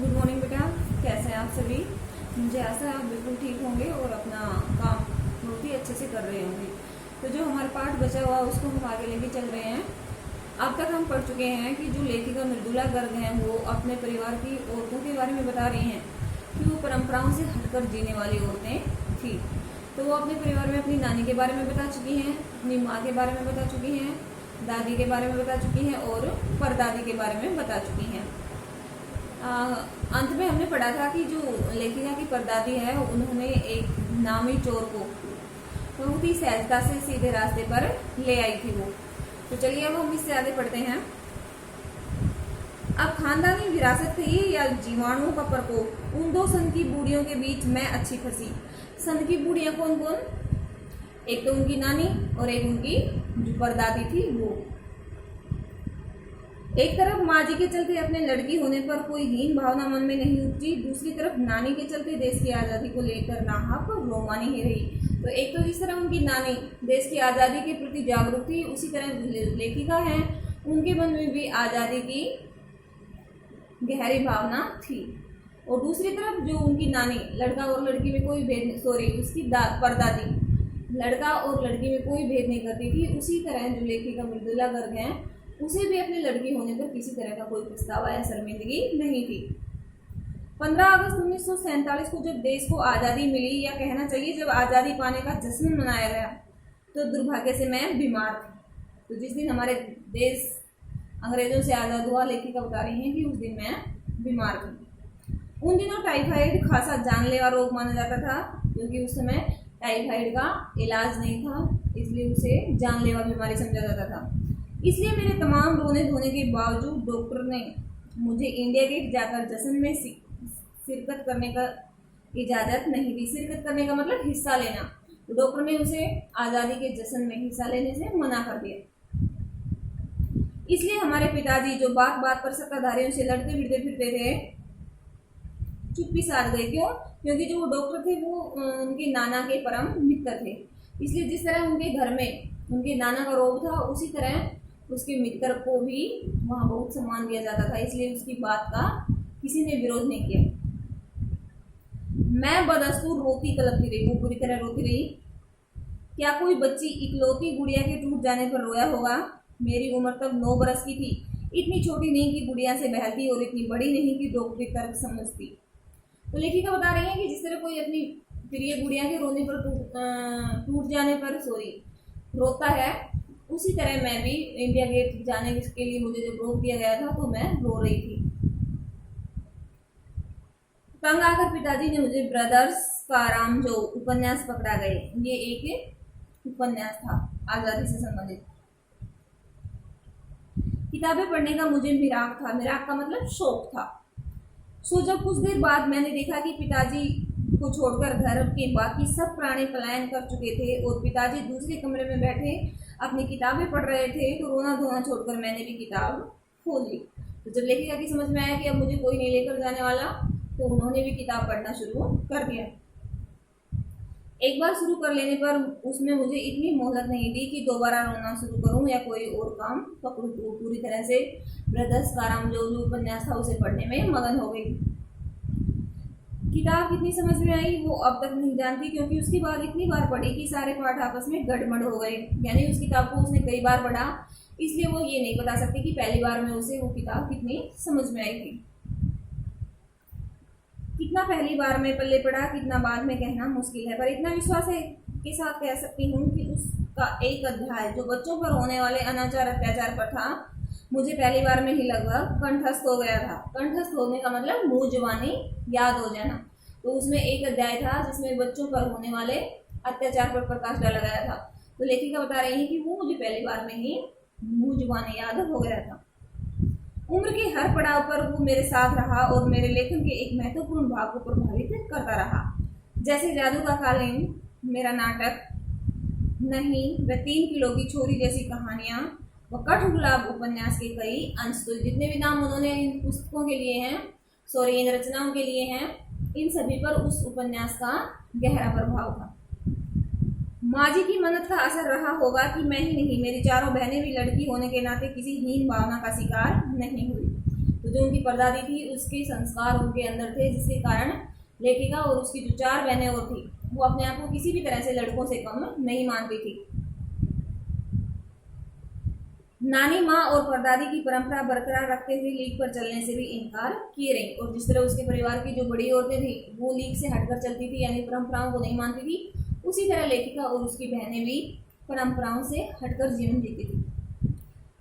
Good morning बेटा, कैसे हैं आप सभी। मुझे आशा है आप बिल्कुल ठीक होंगे और अपना काम बहुत ही अच्छे से कर रहे होंगे। तो जो हमारा पाठ बचा हुआ उसको हम आगे लेके चल रहे हैं। अब तक हम पढ़ चुके हैं कि जो लेखिका मृदुला गर्ग हैं वो अपने परिवार की औरतों के बारे में बता रही हैं कि वो परंपराओं से हटकर जीने वाली औरतें थी। तो वो अपने परिवार में अपनी नानी के बारे में बता चुकी हैं, अपनी माँ के बारे में बता चुकी हैं, दादी के बारे में बता चुकी हैं और परदादी के बारे में बता चुकी हैं। अंत में हमने पढ़ा था कि जो लेखिका की परदादी है उन्होंने एक नामी चोर को बहुत ही सहजता से सीधे रास्ते पर ले आई थी वो। तो चलिए अब हम इससे आगे पढ़ते हैं। अब खानदानी विरासत थी या जीवाणुओं का प्रकोप, उन दो सन की बूढ़ियों के बीच मैं अच्छी फंसी। सन की बूढ़ियां कौन कौन? एक तो उनकी नानी और एक उनकी जो परदादी थी वो। एक तरफ माँ जी के चलते अपने लड़की होने पर कोई हीन भावना मन में नहीं उपजी, दूसरी तरफ नानी के चलते देश की आज़ादी को लेकर नाहक रोमानी ही रही। तो एक तो जिस तरह उनकी नानी देश की आज़ादी के प्रति जागरूक थी, उसी तरह लेखिका हैं उनके मन में भी आज़ादी की गहरी भावना थी। और दूसरी तरफ जो उनकी नानी लड़का और लड़की में कोई भेद उसकी परदादी लड़का और लड़की में कोई भेद नहीं करती थी। उसी तरह जो लेखिका मृदुला गर्ग हैं उसे भी अपनी लड़की होने पर किसी तरह का कोई पछतावा या शर्मिंदगी नहीं थी। 15 अगस्त 1947 को जब देश को आज़ादी मिली, या कहना चाहिए जब आज़ादी पाने का जश्न मनाया गया, तो दुर्भाग्य से मैं बीमार थी। तो जिस दिन हमारे देश अंग्रेजों से आज़ाद हुआ, लेखिका बता रही हैं कि उस दिन मैं बीमार थी। उन दिनों टाइफाइड खासा जानलेवा रोग माना जाता था, क्योंकि उस समय टाइफाइड का इलाज नहीं था, इसलिए उसे जानलेवा बीमारी समझा जाता था। इसलिए मेरे तमाम रोने धोने के बावजूद डॉक्टर ने मुझे इंडिया गेट जाकर जश्न में शिरकत करने का इजाज़त नहीं दी। शिरकत करने का मतलब हिस्सा लेना। तो डॉक्टर ने उसे आज़ादी के जश्न में हिस्सा लेने से मना कर दिया। इसलिए हमारे पिताजी जो बात बात पर सत्ताधारियों से लड़ते भिड़ते फिरते थे, चुप्पी साध गए। क्यों? क्योंकि जो वो डॉक्टर थे वो उनके नाना के परम मित्र थे। इसलिए जिस तरह उनके घर में उनके नाना का रोग था, उसी तरह उसके मित्र को भी वहाँ बहुत सम्मान दिया जाता था, इसलिए उसकी बात का किसी ने विरोध नहीं किया। मैं बदस्तूर रोती तड़पती रही, वो पूरी तरह रोती रही। क्या कोई बच्ची इकलौती गुड़िया के टूट जाने पर रोया होगा? मेरी उम्र तब 9 बरस की थी, इतनी छोटी नहीं कि गुड़िया से बहती और इतनी बड़ी नहीं कि डॉक्टरी तर्क समझती। तो लेखिका बता रही है कि जिस तरह कोई अपनी प्रिय गुड़िया के रोने पर टूट जाने पर रोता है, उसी तरह मैं भी इंडिया गेट जाने के लिए मुझे जब रोक दिया गया था तो मैं रो रही थी। तंग आकर पिताजी ने मुझे ब्रदर्स का राम जो उपन्यास पकड़ा गए, ये एक उपन्यास था आज़ादी से संबंधित। किताबें पढ़ने का मुझे मिराक था, मिराक का मतलब शौक था। सो जब कुछ देर बाद मैंने देखा कि पिताजी को छोड़कर घर के बाकी सब प्राणी पलायन कर चुके थे और पिताजी दूसरे कमरे में बैठे अपनी किताबें पढ़ रहे थे, तो रोना धोना छोड़कर मैंने भी किताब खोल ली। तो जब लेखिका की समझ में आया कि अब मुझे कोई नहीं लेकर जाने वाला, तो उन्होंने भी किताब पढ़ना शुरू कर दिया। एक बार शुरू कर लेने पर उसमें मुझे इतनी मोहलत नहीं दी कि दोबारा रोना शुरू करूं या कोई और काम पकड़ूं। तो पूरी तरह से ब्रदर्स का राम जो उपन्यास था उसे पढ़ने में मगन हो गई। किताब कितनी समझ में आई वो अब तक नहीं जानती, क्योंकि उसके बाद इतनी बार पढ़ी कि सारे पाठ आपस में गड़बड़ हो गए। यानी उस किताब को उसने कई बार पढ़ा, इसलिए वो ये नहीं बता सकती कि पहली बार में उसे वो किताब कितनी समझ में आई थी। कितना पहली बार में पल्ले पड़ा, कितना बाद में कहना मुश्किल है, पर इतना विश्वास है के साथ कह सकती हूँ कि उसका एक अध्याय जो बच्चों पर होने वाले अनाचार अत्याचार पर था, मुझे पहली बार में ही लगभग कंठस्थ हो गया था। कंठस्थ होने का मतलब मुंह जुबानी याद हो जाना। तो उसमें एक अध्याय था जिसमें बच्चों पर होने वाले अत्याचार पर प्रकाश डाला गया था। तो लेखिका बता रही है कि वो मुझे पहली बार में ही मुंह जुबानी याद हो गया था। उम्र के हर पड़ाव पर वो मेरे साथ रहा और मेरे लेखन के एक महत्वपूर्ण भाग को प्रभावित करता रहा। जैसे जादू का कालीन, मेरा नाटक नहीं, वह 3 किलो की छोरी जैसी कहानियाँ, व कठ गुलाब उपन्यास के कई अंश। तो जितने भी नाम उन्होंने इन पुस्तकों के लिए हैं, इन रचनाओं के लिए हैं, इन सभी पर उस उपन्यास का गहरा प्रभाव था। माँ जी की मन्नत का असर रहा होगा कि मैं ही नहीं, मेरी चारों बहनें भी लड़की होने के नाते किसी हीन भावना का शिकार नहीं हुई। तो तो जो उनकी परदादी थी उसके संस्कार उनके अंदर थे, जिसके कारण लेखिका और उसकी जो 4 बहनें और थी वो अपने आप को किसी भी तरह से लड़कों से कम नहीं मानती थी। नानी माँ और परदादी की परंपरा बरकरार रखते हुए लीग पर चलने से भी इनकार किए रही, और जिस तरह उसके परिवार की जो बड़ी औरतें थी वो लीग से हटकर चलती थी, यानी परंपराओं को नहीं मानती थी, उसी तरह लेखिका और उसकी बहनें भी परंपराओं से हटकर जीवन जीती थी।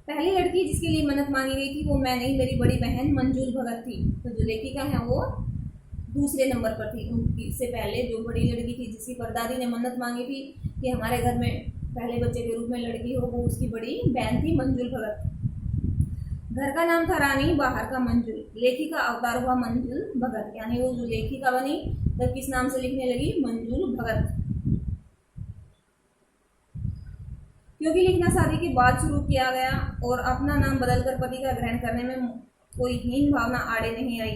पहली लड़की जिसके लिए मन्नत मांगी गई थी वो मैं नहीं, मेरी बड़ी बहन मंजूल भगत थी। तो जो लेखिका है वो दूसरे नंबर पर थी। उनकी से पहले जो बड़ी लड़की थी जिसकी परदादी ने मन्नत मांगी थी कि हमारे घर में पहले बच्चे के रूप में लड़की हो, वो उसकी बड़ी बहन थी मंजुल भगत। घर का नाम था रानी, बाहर का मंजुल। लेखिका अवतार हुआ मंजुल भगत, यानी वो जो लेखिका बनी तब किस नाम से लिखने लगी? मंजुल भगत। क्योंकि लिखना शादी के बाद शुरू किया गया और अपना नाम बदलकर पति का ग्रहण करने में कोई हीन भावना आड़े नहीं आई,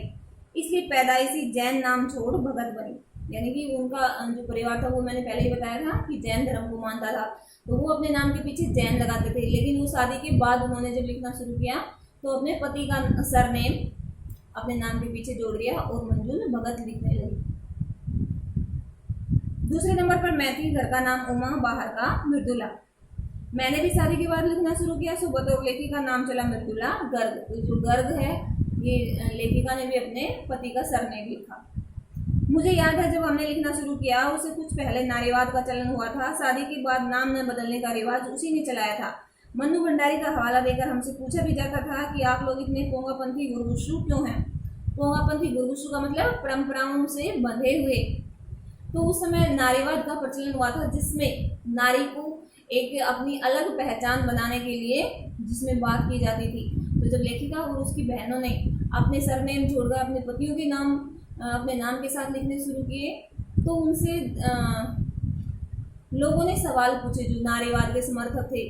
इसलिए पैदाइशी जैन नाम छोड़ भगत बनी। यानी कि उनका जो परिवार था वो मैंने पहले ही बताया था कि जैन धर्म को मानता था, तो वो अपने नाम के पीछे जैन लगाते थे। लेकिन वो शादी के बाद उन्होंने जब लिखना शुरू किया तो अपने पति का सरनेम अपने नाम के पीछे जोड़ दिया और मंजुल भगत लिखने लगी। दूसरे नंबर पर मैं थी, घर का नाम उमा, बाहर का मृदुला। मैंने भी शादी के बाद लिखना शुरू किया, सो बतौर लेखिका नाम चला मृदुला गर्ग। तो जो गर्ग है ये लेखिका ने भी अपने पति का सरनेम लिखा। मुझे याद है जब हमने लिखना शुरू किया उससे कुछ पहले नारीवाद का चलन हुआ था। शादी के बाद नाम न बदलने का रिवाज उसी ने चलाया था। मन्नू भंडारी का हवाला देकर हमसे पूछा भी जाता था कि आप लोग इतने पोंगापंथी गुरगुशु क्यों हैं? पोंगापंथी गुरगुशु का मतलब परंपराओं से बंधे हुए। तो उस समय नारीवाद का प्रचलन हुआ था जिसमें नारी को एक अपनी अलग पहचान बनाने के लिए जिसमें बात की जाती थी। तो जब लेखिका और उसकी बहनों ने अपने सरनेम छोड़कर अपने पतियों के नाम अपने नाम के साथ लिखने शुरू किए तो उनसे लोगों ने सवाल पूछे। जो नारीवाद के समर्थक थे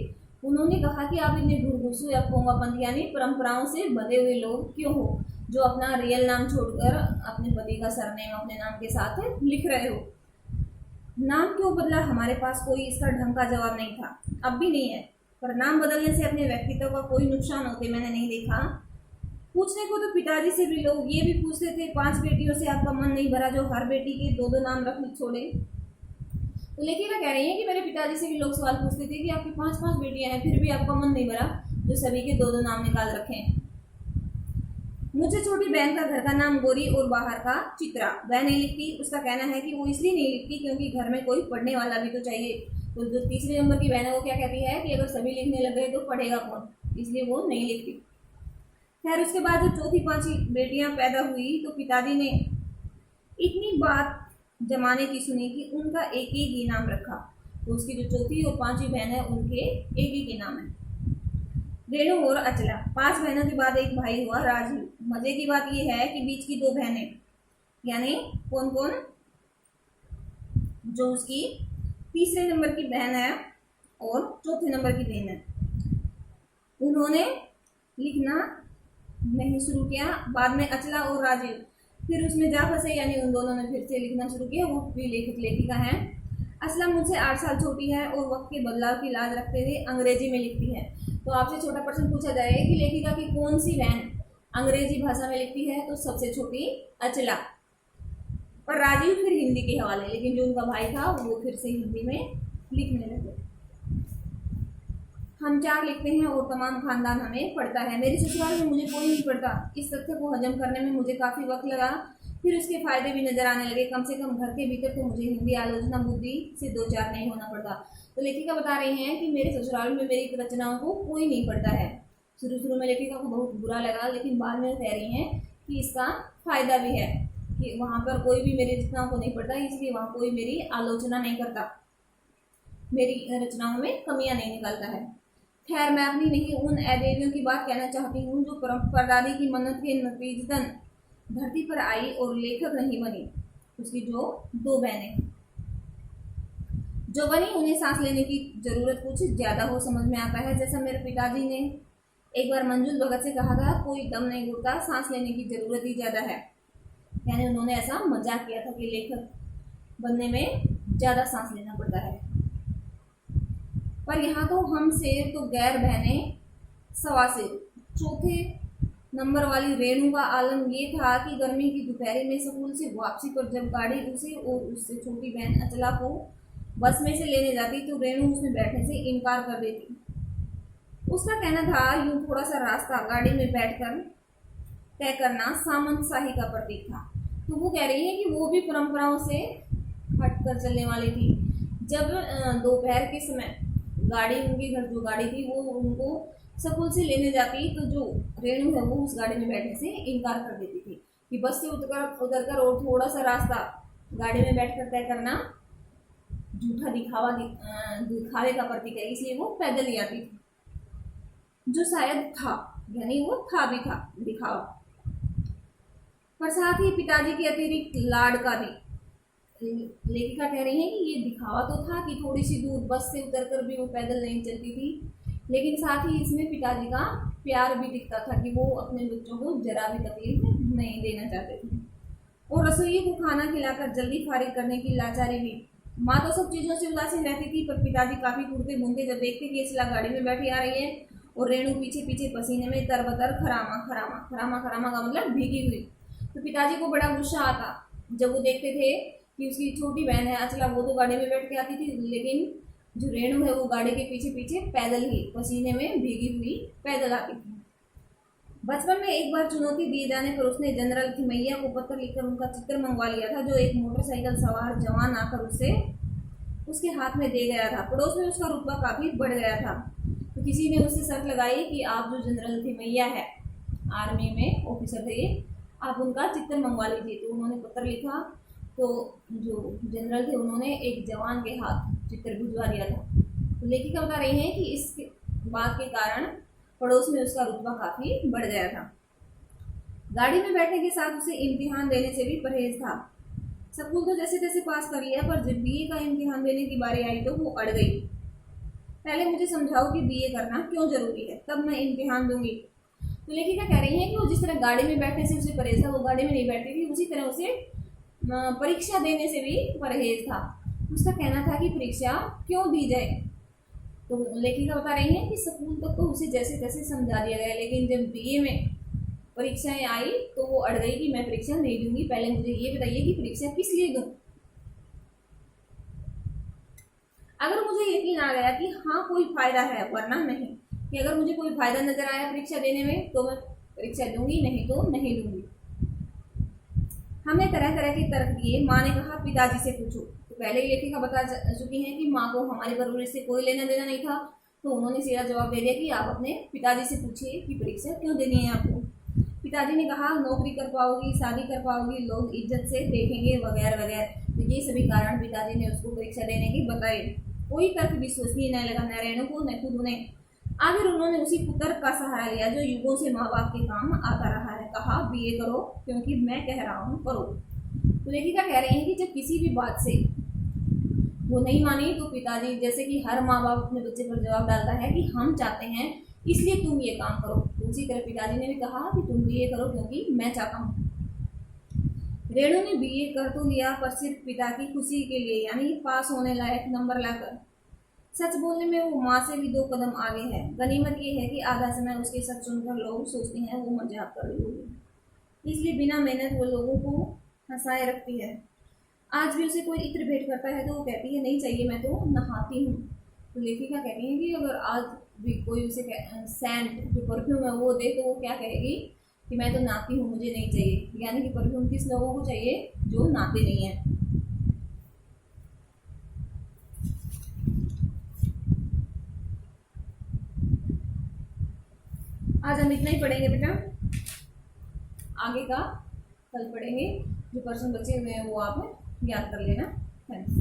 उन्होंने कहा कि आप इतने गुरगुसु या पोंगापंथी यानी परंपराओं से बंधे हुए लोग क्यों हो, जो अपना रियल नाम छोड़कर अपने पति का सरनेम अपने नाम के साथ लिख रहे हो? नाम क्यों बदला? हमारे पास कोई इसका ढंग का जवाब नहीं था, अब भी नहीं है। पर नाम बदलने से अपने व्यक्तित्व का कोई नुकसान होते मैंने नहीं देखा। पूछने को तो पिताजी से भी लोग ये भी पूछते थे, 5 बेटियों से आपका मन नहीं भरा जो हर बेटी के 2-2 नाम रख छोड़े? तो लेखिका कह रही है कि मेरे पिताजी से भी लोग सवाल पूछते थे कि आपकी 5-5 बेटियां हैं फिर भी आपका मन नहीं भरा जो सभी के 2-2 नाम निकाल रखे हैं। मुझे छोटी बहन का घर का नाम गोरी और बाहर का चित्रा। वह नहीं लिखती। उसका कहना है कि वो इसलिए नहीं लिखती क्योंकि घर में कोई पढ़ने वाला भी तो चाहिए। तो जो तीसरे नंबर की बहन है वो क्या कहती है कि अगर सभी लिखने लग गए तो पढ़ेगा कौन, इसलिए वो नहीं लिखती। खैर उसके बाद जो चौथी 5 बेटियां पैदा हुई तो पिताजी ने इतनी बात जमाने की सुनी कि उनका एक ही नाम रखा। तो उसकी जो चौथी और 5वीं बहन है उनके एक ही नाम है, रेणु और अचला। 5 बहनों के बाद एक भाई हुआ राजू। मजे की बात यह है कि बीच की 2 बहनें यानी कौन कौन, जो उसकी तीसरे नंबर की बहन है और चौथे नंबर की बहन है, उन्होंने लिखना नहीं शुरू किया। बाद में अचला और राजीव फिर उसमें जा फंसे, यानी उन दोनों ने फिर से लिखना शुरू किया। वो भी लेखक लेखिका हैं। असलम मुझसे 8 साल छोटी है और वक्त के बदलाव की लाज रखते हुए अंग्रेजी में लिखती है। तो आपसे छोटा प्रश्न पूछा जाए कि लेखिका की कौन सी बहन अंग्रेजी भाषा में लिखती है, तो सबसे छोटी अचला, पर राजीव फिर हिंदी के हवाले। लेकिन जो उनका भाई था वो फिर से हिंदी में लिखने लगे। हम 4 लिखते हैं और तमाम खानदान हमें पढ़ता है। मेरे ससुराल में मुझे कोई नहीं पढ़ता। इस तथ्य को हजम करने में मुझे काफ़ी वक्त लगा, फिर उसके फायदे भी नजर आने लगे। कम से कम घर के भीतर तो मुझे हिंदी आलोचना बुद्धि से 2-4 नहीं होना पड़ता। तो लेखिका बता रही हैं कि मेरे ससुराल में मेरी रचनाओं को कोई नहीं पढ़ता है। शुरू में लेखिका को बहुत बुरा लगा, लेकिन बाद में कह रही हैं कि इसका फायदा भी है कि वहाँ पर कोई भी मेरी रचनाओं को नहीं पढ़ता, इसलिए वहाँ कोई मेरी आलोचना नहीं करता, मेरी रचनाओं में कमियाँ नहीं निकालता है। खैर मैं अपनी नहीं उन अदेवियों की बात कहना चाहती हूँ जो परदादी की मन्नत के नतीजतन धरती पर आई और लेखक नहीं बनी। उसकी जो 2 बहनें जो बनी उन्हें सांस लेने की जरूरत कुछ ज़्यादा हो समझ में आता है। जैसा मेरे पिताजी ने एक बार मंजुल भगत से कहा था, कोई दम नहीं घुटता, सांस लेने की जरूरत ही ज़्यादा है। यानी उन्होंने ऐसा मजाक किया था कि लेखक बनने में ज़्यादा सांस लेना पड़ता है। पर यहाँ तो हम से तो गैर बहनें 1.25 चौथे नंबर वाली रेणु का आलम ये था कि गर्मी की दोपहर में स्कूल से वापसी पर जब गाड़ी उसे और उससे छोटी बहन अचला को बस में से लेने जाती तो रेणु उसमें बैठने से इनकार कर देती। उसका कहना था यूं थोड़ा सा रास्ता गाड़ी में बैठकर तय करना सामंतशाही का प्रतीक था। तो वो कह रही है कि वो भी परंपराओं से हटकर चलने वाली थी। जब दोपहर के समय गाड़ी उनके घर जो गाड़ी थी वो उनको स्कूल से लेने जाती तो जो रेणु है वो उस गाड़ी में बैठने से इनकार कर देती थी कि बस से उतरकर और थोड़ा सा रास्ता गाड़ी में बैठकर तय करना झूठा दिखावे का प्रतीक है, इसलिए वो पैदल ही आती थी, जो शायद था, यानी वो था भी था दिखावा। पर साथ ही पिताजी के अतिरिक्त लाड का भी। लेखिका कह रही है कि ये दिखावा तो था कि थोड़ी सी दूर बस से उतरकर भी वो पैदल नहीं चलती थी, लेकिन साथ ही इसमें पिताजी का प्यार भी दिखता था कि वो अपने बच्चों को जरा भी तकलीफ नहीं देना चाहते थे। और रसोई को खाना खिलाकर जल्दी फारिग करने की लाचारी भी। माँ तो सब चीज़ों से उदासीन रहती थी, पर पिताजी काफ़ी टूटते भूनते जब देखते कि अचला गाड़ी में बैठी आ रही है और रेणु पीछे पीछे पसीने में तरबतर खरामा खरामा खरामा खरामा का मतलब भीगी हुई, तो पिताजी को बड़ा गुस्सा आता जब वो देखते थे कि उसकी छोटी बहन है अचला, वो तो गाड़ी में बैठ के आती थी, लेकिन जो रेणु है वो गाड़ी के पीछे पीछे पैदल ही पसीने में भीगी हुई पैदल आती थी। बचपन में एक बार चुनौती दिए जाने पर उसने जनरल थिमैया को पत्र लिखकर उनका चित्र मंगवा लिया था, जो एक मोटरसाइकिल सवार जवान आकर उसके हाथ में दे गया था। पड़ोस में उसका रुतबा काफ़ी बढ़ गया था, तो किसी ने उससे शर्त लगाई कि आप जो जनरल थिमैया है, आर्मी में ऑफिसर थे, आप उनका चित्र मंगवा लीजिए। तो उन्होंने पत्र लिखा, तो जो जनरल थे उन्होंने एक जवान के हाथ चित्र भिजवा दिया था। तो लेखिका बता रही हैं कि इस बात के कारण पड़ोस में उसका रुतबा काफ़ी बढ़ गया था। गाड़ी में बैठने के साथ उसे इम्तिहान देने से भी परहेज था। स्कूल तो जैसे तैसे पास कर लिया, पर जब बीए का इम्तिहान देने की बारी आई तो वो अड़ गई। पहले मुझे समझाओ कि बीए करना क्यों जरूरी है, तब मैं इम्तिहान दूंगी। तो लेखिका कह रही है कि वो जिस तरह गाड़ी में बैठने से उसे परहेज था, वो गाड़ी में नहीं बैठती थी, उसी तरह उसे परीक्षा देने से भी परहेज था। उसका कहना था कि परीक्षा क्यों दी जाए। तो लेखिका बता रही है कि स्कूल तक तो उसे जैसे तैसे समझा दिया गया, लेकिन जब बीए में परीक्षाएं आई तो वो अड़ गई कि मैं परीक्षा नहीं दूंगी। पहले मुझे ये बताइए कि परीक्षा किस लिए दूं। अगर मुझे यकीन आ गया कि हाँ कोई फायदा है, वरना नहीं, कि अगर मुझे कोई फायदा नजर आया परीक्षा देने में तो मैं परीक्षा दूंगी, नहीं तो नहीं दूंगी। हमने तरह तरह के तर्क दिए। माँ ने कहा पिताजी से पूछो। तो पहले ही लेखिका बता चुकी हैं कि माँ को हमारी परवरिश से कोई लेना देना नहीं था, तो उन्होंने सीधा जवाब दे दिया कि आप अपने पिताजी से पूछिए कि परीक्षा क्यों देनी है आपको। पिताजी ने कहा नौकरी कर पाओगी, शादी कर पाओगी, लोग इज्जत से देखेंगे, वगैरह वगैरह। तो ये सभी कारण पिताजी ने उसको परीक्षा देने के बताए। कोई तर्क विश्वसनीय न लगा न रेणु को न खुद उन्हें। आखिर उन्होंने उसी कुतर्क का सहारा लिया जो युगों से माँ बाप के काम आता रहा है। कहा बीए करो क्योंकि मैं कह रहा हूँ करो। तो लेखिका कह रहे हैं कि जब किसी भी बात से वो नहीं मानी तो पिताजी, जैसे कि हर माँ बाप अपने बच्चे पर जवाब डालता है कि हम चाहते हैं इसलिए तुम ये काम करो, तो उसी तरह पिताजी ने भी कहा कि तुम बीए करो क्योंकि मैं चाहता हूँ। रेणु ने बीए कर तो लिया, पर सिर्फ पिता की खुशी के लिए, यानी पास होने लायक नंबर लाकर। सच बोलने में वो माँ से भी 2 कदम आगे है। गनीमत ये है कि आधा समय उसके सच सुनकर लोग सोचते हैं वो मजाक कर रही होगी, इसलिए बिना मेहनत वो लोगों को हंसाए रखती है। आज भी उसे कोई इत्र भेंट करता है तो वो कहती है नहीं चाहिए, मैं तो नहाती हूँ। तो लेखिका कहती है कि अगर आज भी कोई उसे सेंट जो परफ्यूम है वो दे तो वो क्या कहेगी कि मैं तो नहाती हूँ, मुझे नहीं चाहिए। यानी कि परफ्यूम किस लोगों को चाहिए, जो नहाते नहीं हैं। आज हम इतना ही पढ़ेंगे बेटा, आगे का कल पढ़ेंगे। जो पर्सन बचे हुए हैं वो आप याद कर लेना। थैंक्स।